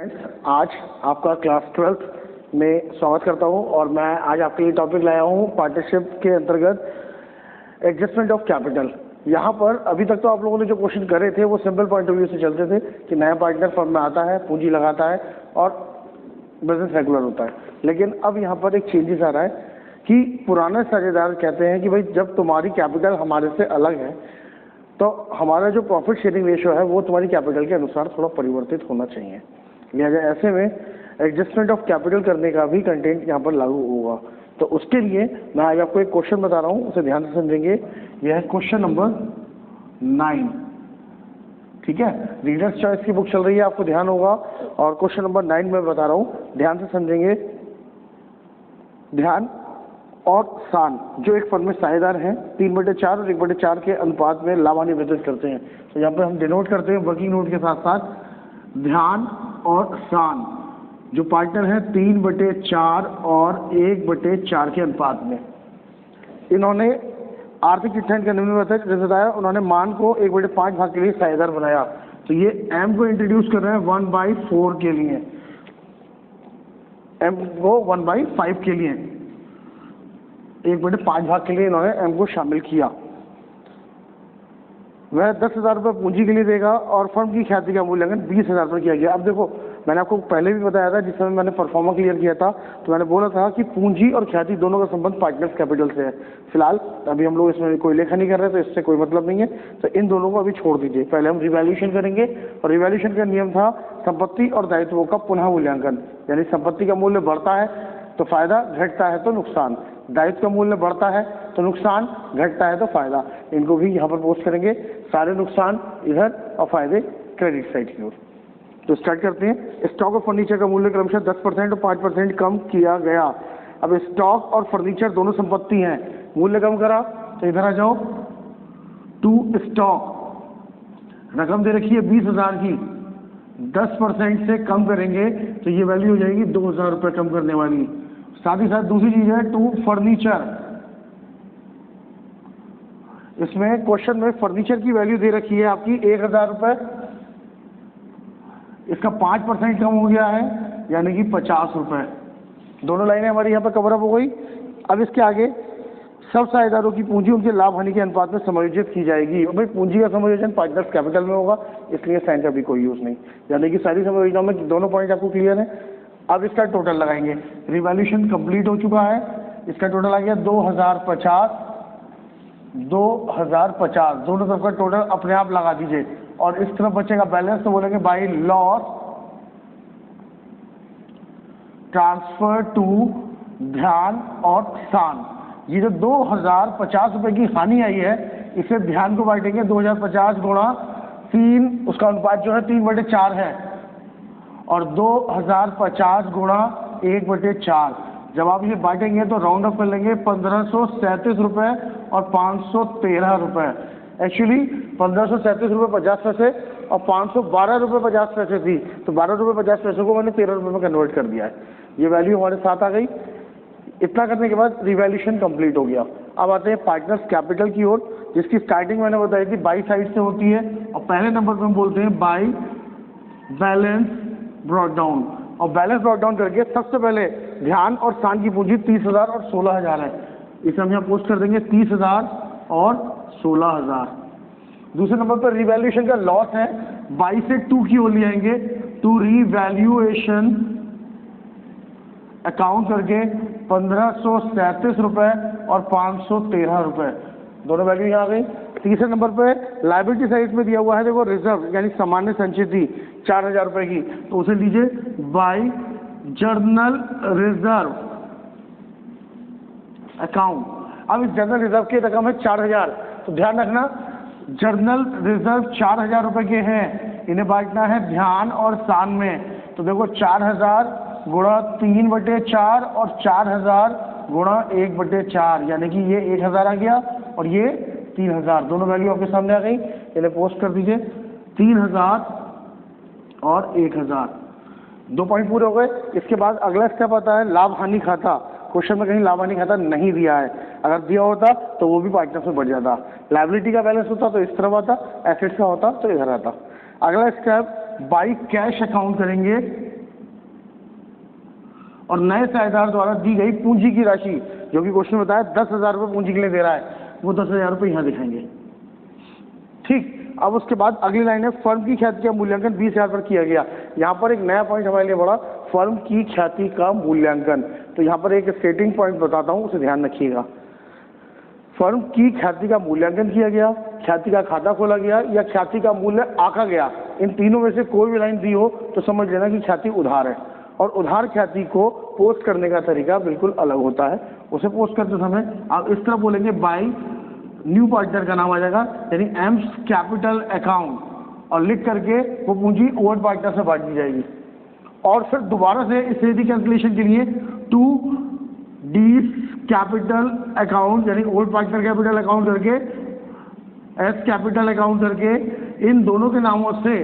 आज आपका class 12th में स्वागत करता हूं और मैं आज आपके लिए टॉपिक लाया हूं पार्टनरशिप के अंतर्गत एडजस्टमेंट ऑफ कैपिटल। यहां पर अभी तक तो आप लोगों ने जो क्वेश्चन करे थे वो सिंपल पॉइंट ऑफ व्यू से चलते थे कि नया पार्टनर फर्म में आता है, पूंजी लगाता है और बिजनेस रेगुलर होता है। लेकिन अब यहाँ पर एक चेंजेस आ रहा है कि पुराने साझेदार कहते हैं कि भाई जब तुम्हारी कैपिटल हमारे से अलग है तो हमारा जो प्रॉफिट शेयरिंग रेशियो है वो तुम्हारी कैपिटल के अनुसार थोड़ा परिवर्तित होना चाहिए। लिहाजा ऐसे में एडजस्टमेंट ऑफ कैपिटल करने का भी कंटेंट यहाँ पर लागू होगा। तो उसके लिए मैं आज आपको एक क्वेश्चन बता रहा हूँ, उसे ध्यान से समझेंगे। यह है क्वेश्चन नंबर 9, ठीक है। रीडर्स चॉइस की बुक चल रही है, आपको ध्यान होगा। और क्वेश्चन नंबर 9 में बता रहा हूँ, ध्यान से समझेंगे। ध्यान और सान जो एक फर्म में साझेदार हैं 3/4 और 1/4 के अनुपात में लाभान्वित वितरित करते हैं। तो यहाँ पर हम डिनोट करते हैं वर्किंग नोट के साथ साथ ध्यान और सान जो पार्टनर है 3/4 और 1/4 के अनुपात में। इन्होंने आर्थिक चिट्ठा करने में बताया, उन्होंने मान को 1/5 भाग के लिए साझेदार बनाया। तो ये एम को इंट्रोड्यूस कर रहे हैं 1/4 के लिए, एम को 1/5 के लिए, 1/5 भाग के लिए इन्होंने एम को शामिल किया। वह 10,000 रुपये पूंजी के लिए देगा और फर्म की ख्याति का मूल्यांकन 20,000 पर किया गया। अब देखो, मैंने आपको पहले भी बताया था, जिस समय मैंने परफॉर्मा क्लियर किया था तो मैंने बोला था कि पूंजी और ख्याति दोनों का संबंध पार्टनर्स कैपिटल से है। फिलहाल अभी हम लोग इसमें कोई लेखा नहीं कर रहे, तो इससे कोई मतलब नहीं है। तो इन दोनों को अभी छोड़ दीजिए। पहले हम रिवैल्यूएशन करेंगे और रिवैल्यूएशन का नियम था संपत्ति और दायित्वों का पुनः मूल्यांकन। यानी संपत्ति का मूल्य बढ़ता है तो फायदा, घटता है तो नुकसान। दायित्व का मूल्य बढ़ता है तो नुकसान, घटता है तो फायदा। इनको भी यहाँ पर पोस्ट करेंगे, सारे नुकसान इधर और फायदे क्रेडिट साइड की ओर। तो स्टार्ट करते हैं। स्टॉक और फर्नीचर का मूल्य क्रमशः 10% और 5% कम किया गया। अब स्टॉक और फर्नीचर दोनों संपत्ति हैं, मूल्य कम करा तो इधर आ जाओ, टू स्टॉक रकम दे रखी है 20,000 की, 10% से कम करेंगे तो ये वैल्यू हो जाएगी 2,000 रुपये कम करने वाली। साथ ही साथ दूसरी चीज है टू फर्नीचर। इसमें क्वेश्चन में फर्नीचर की वैल्यू दे रखी है आपकी 1,000 रुपये, इसका 5% कम हो गया है यानी कि 50 रुपये। दोनों लाइनें हमारी यहाँ पर कवर अप हो गई। अब इसके आगे सब साझेदारों की पूंजी उनके लाभ हानि के अनुपात में समायोजित की जाएगी। और भाई पूंजी का समायोजन पार्टनर्स कैपिटल में होगा, इसलिए साइन का भी कोई यूज नहीं। यानी कि सारी समायोजनाओं में दोनों पॉइंट आपको क्लियर है। अब इसका टोटल लगाएंगे। रिवैल्यूएशन कंप्लीट हो चुका है, इसका टोटल आ गया 2,050, 2,050 दोनों तरफ का टोटल अपने आप लगा दीजिए। और इस तरफ बचेगा बैलेंस, तो बोलेंगे बाई लॉस ट्रांसफर टू ध्यान और सान। ये जो 2,050 रुपये की हानि आई है, इसे ध्यान को बांटेंगे 2,050 गुणा 3, उसका अनुपात जो है 3/4 है, और 2,050 गुणा 1/4। जब आप ये बांटेंगे तो राउंड अप कर लेंगे 1,537 रुपये और 513 रुपये। एक्चुअली 1,537 रुपये 50 पैसे और 512 रुपये 50 पैसे थी, तो 12 रुपये 50 पैसे को मैंने 13 रुपये में कन्वर्ट कर दिया है। ये वैल्यू हमारे साथ आ गई। इतना करने के बाद रिवैल्यूएशन कंप्लीट हो गया। अब आते हैं पार्टनर्स कैपिटल की ओर, जिसकी स्टार्टिंग मैंने बताई थी बाई साइड से होती है, और पहले नंबर पर हम बोलते हैं बाई बैलेंस ब्रॉट डाउन। और बैलेंस ब्रॉट डाउन करके सबसे पहले ध्यान और सान की पूंजी 30,000 और 16,000 है, इसे हम यहाँ पोस्ट कर देंगे 30,000 और 16,000। दूसरे नंबर पर रिवैल्यूएशन का लॉस है, 22 से 2 की ओर ले आएंगे, टू रिवैल्यूएशन अकाउंट करके 1,537 रुपये और 513 रुपये, दोनों वैल्यू यहाँ आ गई। तीसरे नंबर पे लायबिलिटी साइड में दिया हुआ है, देखो रिजर्व यानी सामान्य संचिति 4,000 रुपये की, तो उसे लीजिए बाई जर्नल रिजर्व अकाउंट। अब इस जर्नल रिजर्व की रकम है 4,000, तो ध्यान रखना जर्नल रिजर्व 4,000 रुपये के हैं, इन्हें बांटना है ध्यान और सान में। तो देखो 4,000 गुणा 3/4 और 4,000 गुणा 1/4, यानी कि ये 1,000 आ गया और ये 3,000, दोनों वैल्यू आपके सामने आ गई। इन्हें पोस्ट कर दीजिए 3,000 और 1,000, 2 पॉइंट पूरे हो गए। इसके बाद अगला स्टेप आता है लाभ हानि खाता। क्वेश्चन में कहीं लाभ हानि खाता नहीं दिया है, अगर दिया होता तो वो भी पार्टनर में बढ़ जाता। लायबिलिटी का बैलेंस होता तो इस तरफ आता, एसेट्स का होता तो इधर आता। अगला स्टेप बाई कैश अकाउंट करेंगे और नए साझेदार द्वारा दी गई पूंजी की राशि, जो कि क्वेश्चन बताया 10,000 रुपये पूंजी के लिए दे रहा है, वो 10,000 रुपये यहाँ दिखाएंगे। ठीक, अब उसके बाद अगली लाइन है, फर्म की ख्याति का मूल्यांकन 20,000 पर किया गया। यहाँ पर एक नया पॉइंट हमारे लिए बढ़ा, फर्म की ख्याति का मूल्यांकन। तो यहाँ पर एक स्टेटिंग पॉइंट बताता हूँ, उसे ध्यान रखिएगा। फर्म की ख्याति का मूल्यांकन किया गया, ख्याति का खाता खोला गया या ख्याति का मूल्य आंका गया, इन तीनों में से कोई भी लाइन दी हो तो समझ लेना कि ख्याति उधार है। और उधार ख्याति को पोस्ट करने का तरीका बिल्कुल अलग होता है। उसे पोस्ट करते समय आप इस तरह बोलेंगे, बाय न्यू पार्टनर का नाम आ जाएगा, यानी एम्स कैपिटल अकाउंट, और लिख करके वो पूंजी ओल्ड पार्टनर से बांट दी जाएगी। और फिर दोबारा से इस रीति कैलकुलेशन के लिए टू डीज कैपिटल अकाउंट, यानी ओल्ड पार्टनर कैपिटल अकाउंट करके एस कैपिटल अकाउंट करके इन दोनों के नामों से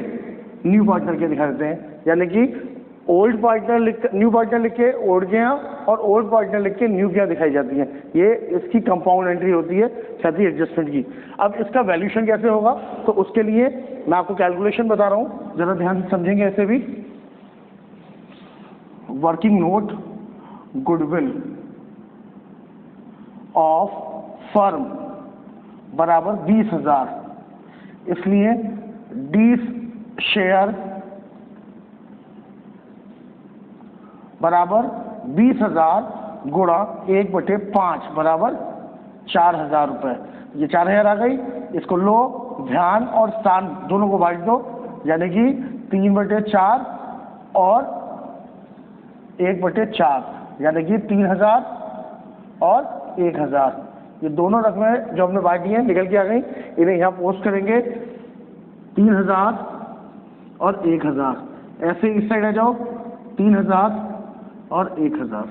न्यू पार्टनर के दिखा देते हैं। यानी कि ओल्ड पार्टनर लिख, न्यू पार्टनर लिख के ओल्ड के यहाँ और ओल्ड पार्टनर लिख के न्यू के यहाँ दिखाई जाती है। ये इसकी कंपाउंड एंट्री होती है ख्याति एडजस्टमेंट की। अब इसका वैल्यूशन कैसे होगा, तो उसके लिए मैं आपको कैलकुलेशन बता रहा हूँ, जरा ध्यान से समझेंगे। ऐसे भी working note goodwill of firm बराबर 20,000, इसलिए डी शेयर बराबर 20,000 गुणा 1/5 बराबर 4,000 रुपये। ये 4,000 आ गई, इसको लो, ध्यान और स्थान दोनों को बांट दो, यानी कि 3/4 और 1/4, यानी कि 3,000 और 1,000। ये दोनों रकमें जो हमने बांटी हैं निकल के आ गई, इन्हें यहाँ पोस्ट करेंगे 3,000 और 1,000। ऐसे इस साइड आ जाओ, 3,000 और 1,000।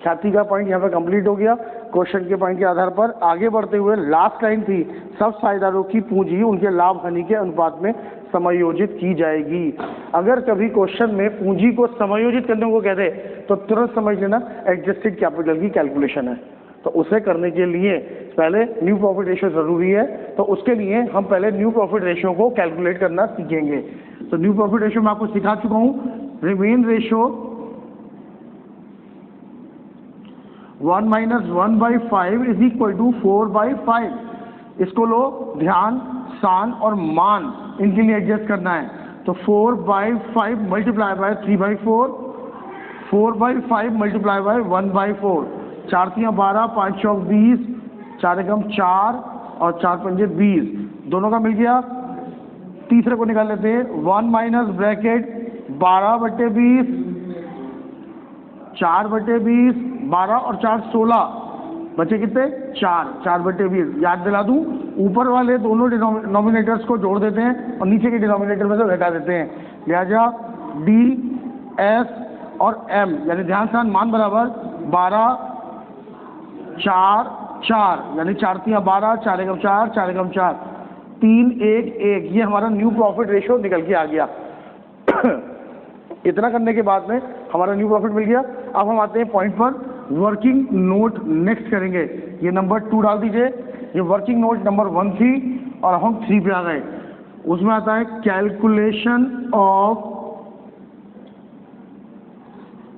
ख्याति का पॉइंट यहाँ पे कंप्लीट हो गया। क्वेश्चन के पॉइंट के आधार पर आगे बढ़ते हुए लास्ट लाइन थी, सब साझेदारों की पूंजी उनके लाभ हानि के अनुपात में समायोजित की जाएगी। अगर कभी क्वेश्चन में पूंजी को समायोजित करने को कहते तो तुरंत समझ लेना एडजस्टेड कैपिटल की कैलकुलेशन है। तो उसे करने के लिए पहले न्यू प्रॉफिट रेशियो जरूरी है, तो उसके लिए हम पहले न्यू प्रॉफिट रेशियो को कैलकुलेट करना सीखेंगे। तो न्यू प्रॉफिट रेशियो मैं आपको सिखा चुका हूँ, remain ratio 1 - 1/5 is equal to 4/5। इसको लो, ध्यान, सान और मान इनके लिए एडजस्ट करना है। तो 4/5 मल्टीप्लाई बाय 3/4, 4/5 मल्टीप्लाई बाय 1/4, 4 × 12, 5 × 20, 4 × 4 और 4 × 20, दोनों का मिल गया। तीसरे को निकाल लेते हैं, 1 माइनस ब्रैकेट 12/20, 4/20, 12 और 4 16, बचे कितने 4, 4/20। याद दिला दूं, ऊपर वाले दोनों डिनोमिनेटर्स को जोड़ देते हैं और नीचे के डिनोमिनेटर में से घटा देते हैं। लिहाजा डी एस और एम, यानी ध्यान से मान बराबर 12 4 4, यानी 4 × 12, 4 × 4, 4 × 4, 3 1 1। ये हमारा न्यू प्रॉफिट रेशियो निकल के आ गया। इतना करने के बाद में हमारा न्यू प्रॉफिट मिल गया। अब हम आते हैं पॉइंट पर, वर्किंग नोट नेक्स्ट करेंगे। ये नंबर 2 डाल दीजिए। ये वर्किंग नोट नंबर 1 थी और हम 3 पे आ गए। उसमें आता है calculation of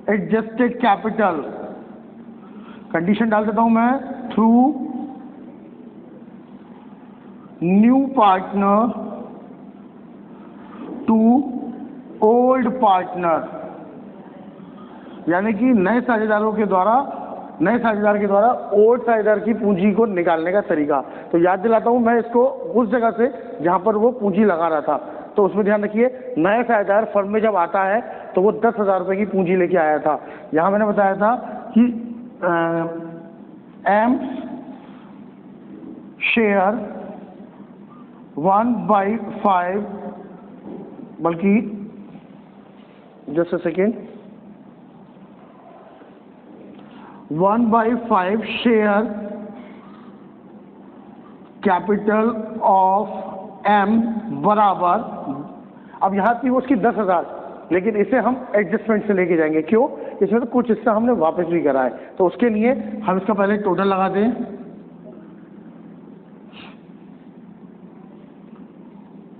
adjusted capital. Condition डाल देता हूं मैं, through new partner to old partner, यानी कि नए साझेदारों के द्वारा, नए साझेदार के द्वारा ओल्ड साझेदार की पूंजी को निकालने का तरीका। तो याद दिलाता हूं मैं इसको उस जगह से जहां पर वो पूंजी लगा रहा था। तो उसमें ध्यान रखिए, नया साझेदार फर्म में जब आता है तो वो 10,000 रुपये की पूंजी लेके आया था। यहां मैंने बताया था कि एम शेयर 1/5, बल्कि just a second, 1/5 share capital of M बराबर, अब यहाँ थी उसकी 10,000, लेकिन इसे हम एडजस्टमेंट से लेके जाएंगे। क्यों? इसमें तो कुछ हिस्सा हमने वापस भी करा है, तो उसके लिए हम इसका पहले टोटल लगा दें।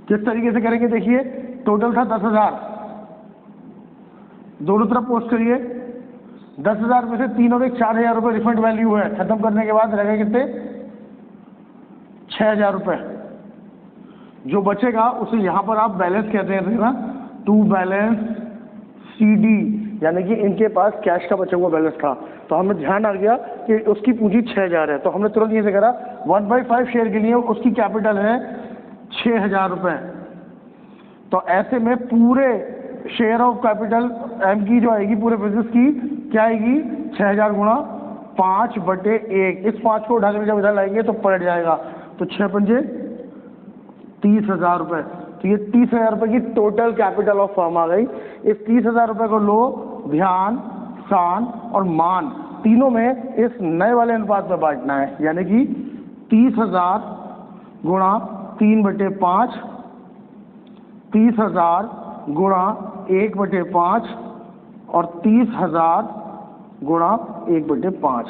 किस तरीके से करेंगे देखिए, टोटल था 10,000, दोनों तरफ पोस्ट करिए। 10,000 में से 3 और 1 4,000 रुपये रिफंड वैल्यू है। खत्म करने के बाद रहेगा कितने? 6,000 रुपये। जो बचेगा उसे यहाँ पर आप बैलेंस कहते हैं ना, टू बैलेंस CD, यानी कि इनके पास कैश का बचा हुआ बैलेंस था। तो हमें ध्यान आ गया कि उसकी पूंजी 6,000 है, तो हमने तुरंत ये से करा 1/5 शेयर के लिए उसकी कैपिटल है 6,000 रुपये। तो ऐसे में पूरे शेयर ऑफ कैपिटल M की जो आएगी पूरे बिजनेस की क्या आएगी? 6,000 गुणा 5/1। इस 5 को उठा कर जब इधर लाएंगे तो पलट जाएगा। तो 6 पंजे 30,000 रुपये। तो ये 30,000 रुपये की टोटल कैपिटल ऑफ फर्म आ गई। इस 30,000 रुपये को लो, ध्यान, सान और मान तीनों में इस नए वाले अनुपात में बांटना है, यानी कि 30,000 गुणा 3/5, 30,000 गुणा 1/5 और 30,000 गुणा 1/5।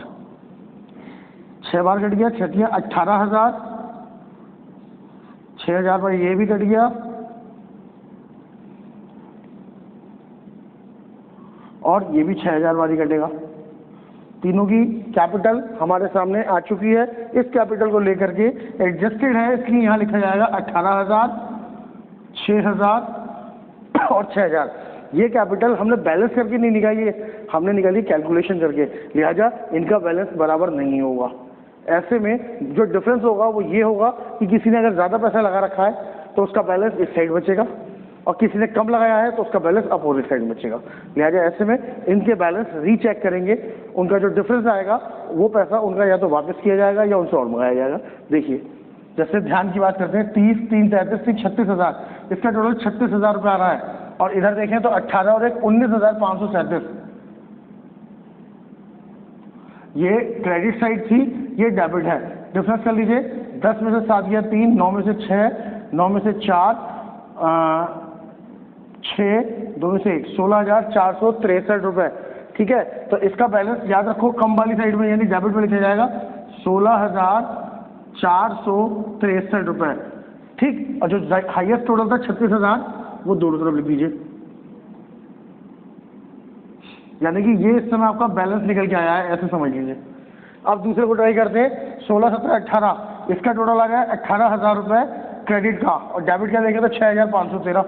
6 बार कट गया, 6 18,000, 6,000 पर ये भी कट गया और ये भी 6,000 बार ही कटेगा। तीनों की कैपिटल हमारे सामने आ चुकी है। इस कैपिटल को लेकर के एडजस्टेड है, इसलिए यहाँ लिखा जाएगा 18,000, 6,000 और 6,000। ये कैपिटल हमने बैलेंस करके नहीं निकाली है, हमने निकाली कैलकुलेशन करके, लिहाजा इनका बैलेंस बराबर नहीं होगा। ऐसे में जो डिफरेंस होगा वो ये होगा कि किसी ने अगर ज़्यादा पैसा लगा रखा है तो उसका बैलेंस इस साइड बचेगा और किसी ने कम लगाया है तो उसका बैलेंस अपोजिट साइड बचेगा। लिहाजा ऐसे में इनके बैलेंस रीचेक करेंगे, उनका जो डिफरेंस आएगा वो पैसा उनका या तो वापस किया जाएगा या उनसे और मंगाया जाएगा। देखिए, जैसे ध्यान की बात करते हैं, 30, 3, 33, 36,000, इसका टोटल 36,000 रुपये आ रहा है। और इधर देखें तो 18 और 1 19,537। ये क्रेडिट साइड थी, ये डेबिट है। डिफरेंस कर लीजिए, 10 में से 7 गया 3, 9 में से 6, 9 में से 4, 6, 2 में से 1, 16,463 रुपये। ठीक है, तो इसका बैलेंस याद रखो कम वाली साइड में यानी डेबिट में लिखा जाएगा 16,463 रुपये। ठीक, और जो हाईएस्ट टोटल था 36,000 वो दोनों तरफ लिख दीजिए, यानी कि ये इस समय आपका बैलेंस निकल के आया है, ऐसे समझ लीजिए। अब दूसरे को ट्राई करते हैं, 16, 17, 18, इसका टोटल आ गया 18,000 रुपये क्रेडिट का और डेबिट का देखें तो 6,513।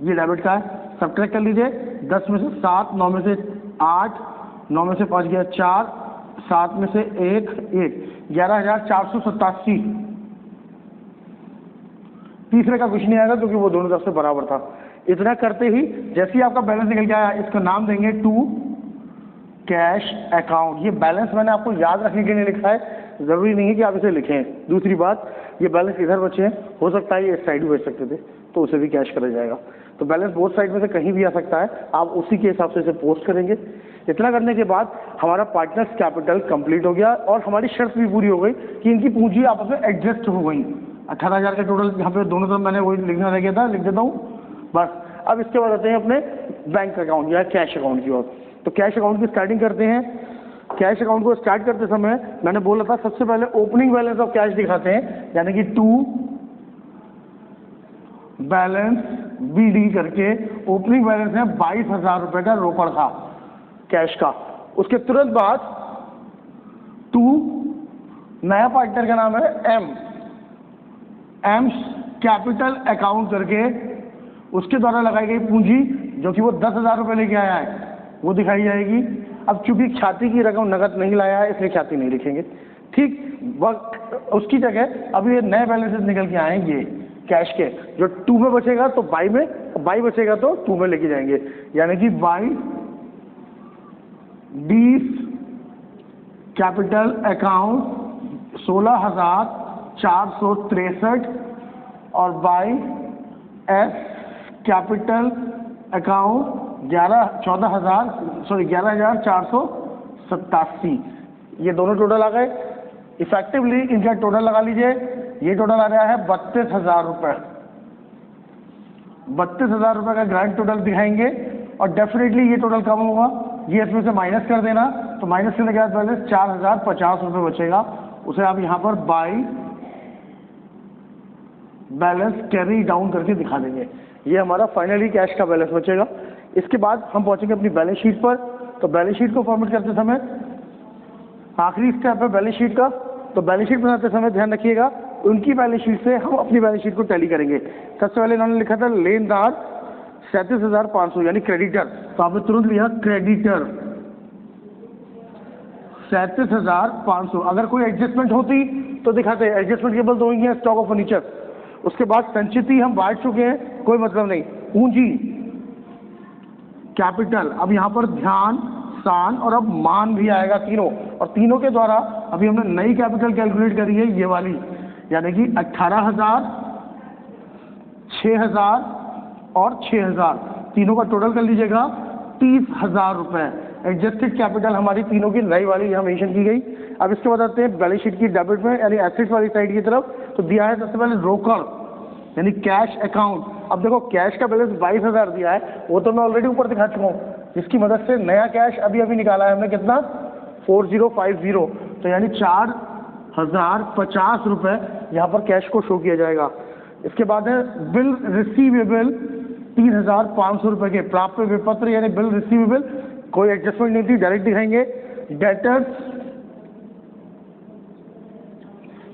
ये डेबिट का है, सब्ट्रैक्ट कर लीजिए। 10 में से 7, 9 में से 8, 9 में से 5 गया 4, 7 में से 1, 11,487। तीसरे का कुछ नहीं आएगा क्योंकि वो दोनों तरफ से बराबर था। इतना करते ही जैसे ही आपका बैलेंस निकल के आया, इसका नाम देंगे टू कैश अकाउंट। ये बैलेंस मैंने आपको याद रखने के लिए लिखा है, ज़रूरी नहीं है कि आप इसे लिखें। दूसरी बात, ये बैलेंस इधर बचे हैं, हो सकता है ये इस साइड भी बच सकते थे तो उसे भी कैश करा जाएगा। तो बैलेंस बोथ साइड में से कहीं भी आ सकता है, आप उसी के हिसाब से इसे पोस्ट करेंगे। इतना करने के बाद हमारा पार्टनर्स कैपिटल कंप्लीट हो गया और हमारी शर्त भी पूरी हो गई कि इनकी पूंजी आपस में एडजस्ट हो गई। 18,000 का टोटल यहाँ पे दोनों तरफ मैंने वही लिखना रह गया था, लिख देता हूँ बस। अब इसके बाद आते हैं अपने बैंक अकाउंट या कैश अकाउंट की ओर। तो कैश अकाउंट की स्टार्टिंग करते हैं। कैश अकाउंट को स्टार्ट करते समय मैंने बोला था सबसे पहले ओपनिंग बैलेंस ऑफ कैश दिखाते हैं, यानी कि टू बैलेंस BD करके ओपनिंग बैलेंस है 22,000 रुपये का रोकड़ था कैश का। उसके तुरंत बाद टू नया पार्टनर का नाम है एम कैपिटल अकाउंट करके उसके द्वारा लगाई गई पूंजी जो कि वो 10,000 रुपये लेके आया है वो दिखाई जाएगी। अब चूंकि ख्याति की रकम नगद नहीं लाया है इसलिए ख्याति नहीं लिखेंगे। ठीक, वक्त उसकी जगह अब ये नए बैलेंसेस निकल के आएंगे कैश के, जो 2 में बचेगा तो बाई में, बाई बचेगा तो 2 में लेके जाएंगे, यानी कि बाई 20 कैपिटल अकाउंट 16,463 और बाई एस कैपिटल अकाउंट 11,487। ये दोनों टोटल आ गए। इफेक्टिवली इनका टोटल लगा लीजिए, ये टोटल आ रहा है 32,000 रुपये। 32,000 रुपये का ग्रैंड टोटल दिखाएंगे और डेफिनेटली ये टोटल कम होगा, ये इसमें से माइनस कर देना, तो माइनस करने के बाद बैलेंस 4,050 रुपये बचेगा। उसे आप यहाँ पर बाई बैलेंस कैरी डाउन करके दिखा देंगे, ये हमारा फाइनली कैश का बैलेंस बचेगा। इसके बाद हम पहुंचेंगे अपनी बैलेंस शीट पर। तो बैलेंस शीट को फॉर्मेट करते समय आखिरी स्टेप है बैलेंस शीट का। तो बैलेंस शीट बनाते समय ध्यान रखिएगा उनकी बैलेंस शीट से हम अपनी बैलेंस शीट को टैली करेंगे। सबसे पहले इन्होंने लिखा था लेनदार 37,500 यानी क्रेडिटर, तो आपने तुरंत लिया क्रेडिटर 37,500। अगर कोई एडजस्टमेंट होती तो दिखाते, एडजस्टमेंट केवल दो ही है, स्टॉक ऑफ फर्नीचर। उसके बाद संचिति हम बांट चुके हैं, कोई मतलब नहीं। पूंजी कैपिटल, अब यहाँ पर ध्यान, सान और अब मान भी आएगा तीनों, और तीनों के द्वारा अभी हमने नई कैपिटल कैलकुलेट करी है ये वाली, यानी कि 18,000, 6,000 और 6,000, तीनों का टोटल कर लीजिएगा 30,000 रुपए। एडजस्टेड कैपिटल हमारी तीनों की नई वाली यहाँ मेंशन की गई। अब इसके बाद आते हैं बैलेंस शीट की डेबिट में यानी एसेट्स वाली साइड की तरफ। तो दिया है सबसे पहले रोकड़ यानी कैश अकाउंट। अब देखो कैश का बैलेंस 22,000 दिया है, वो तो मैं ऑलरेडी ऊपर दिखा चुका हूँ, जिसकी मदद से नया कैश अभी अभी निकाला है हमने, कितना 4050, तो यानी 4,050 रुपये यहाँ पर कैश को शो किया जाएगा। इसके बाद है बिल रिसीवेबल 3,500 रुपये के, प्राप्य विपत्र यानी बिल रिसीवेबल, कोई एडजस्टमेंट नहीं थी, डायरेक्ट दिखाएंगे। डेटर्स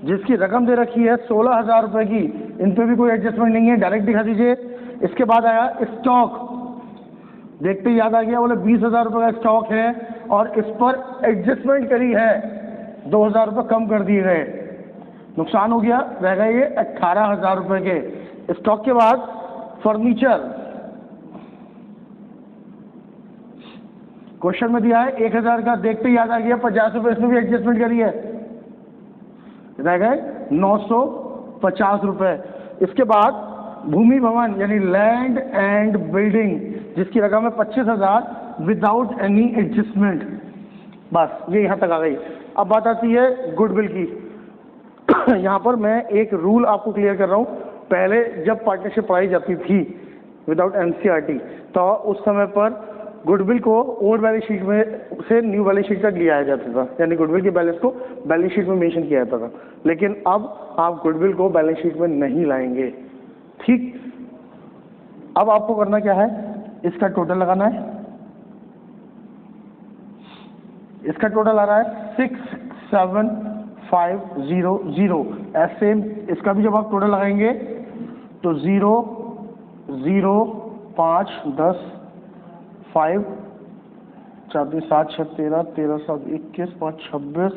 जिसकी रकम दे रखी है 16,000 रुपये की, इन पे भी कोई एडजस्टमेंट नहीं है, डायरेक्ट दिखा दीजिए। इसके बाद आया स्टॉक, देखते ही याद आ गया, बोले 20,000 रुपये का स्टॉक है और इस पर एडजस्टमेंट करी है, 2,000 रुपये कम कर दिए गए, नुकसान हो गया, रह गए ये 18,000 रुपये के। स्टॉक के बाद फर्नीचर, क्वेश्चन में दिया है 1,000 का, देखते ही याद आ गया 50 रुपये इसमें भी एडजस्टमेंट करी है, रह गए 950 रुपये। इसके बाद भूमि भवन यानी लैंड एंड बिल्डिंग, जिसकी रकम है 25,000 विदाउट एनी एडजस्टमेंट, बस ये यहाँ तक आ गई। अब बात आती है गुडविल की। यहाँ पर मैं एक रूल आपको क्लियर कर रहा हूँ। पहले जब पार्टनरशिप पढ़ाई जाती थी विदाउट एनसीईआरटी, तो उस समय पर गुडविल को ओल्ड बैलेंस शीट में से न्यू बैलेंस शीट तक ले आया जाता था, यानी गुडविल के बैलेंस को बैलेंस शीट में मेंशन किया जाता था। लेकिन अब आप गुडविल को बैलेंस शीट में नहीं लाएंगे, ठीक। अब आपको करना क्या है, इसका टोटल लगाना है। इसका टोटल आ रहा है 67500। ऐसे इसका भी जब आप टोटल लगाएंगे तो 0 0 5 10 5 4 3 7 6 13 13 7 21 5 26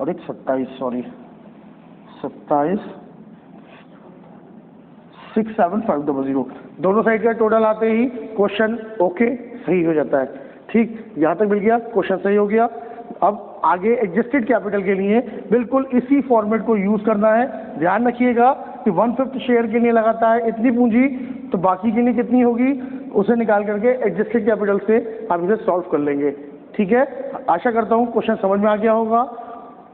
और एक 27, सॉरी 27 67500। दोनों साइड का टोटल आते ही क्वेश्चन ओके सही हो जाता है, ठीक। यहाँ तक मिल गया, क्वेश्चन सही हो गया। अब आगे एडजस्टेड कैपिटल के लिए बिल्कुल इसी फॉर्मेट को यूज करना है। ध्यान रखिएगा कि 1/5 शेयर के लिए लगाता है इतनी पूंजी, तो बाकी के लिए कितनी होगी उसे निकाल करके एडजस्टेड कैपिटल से आप इसे सॉल्व कर लेंगे, ठीक है। आशा करता हूँ क्वेश्चन समझ में आ गया होगा।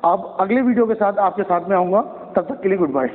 अब अगले वीडियो के साथ आपके साथ में आऊँगा, तब तक के लिए गुड बाय।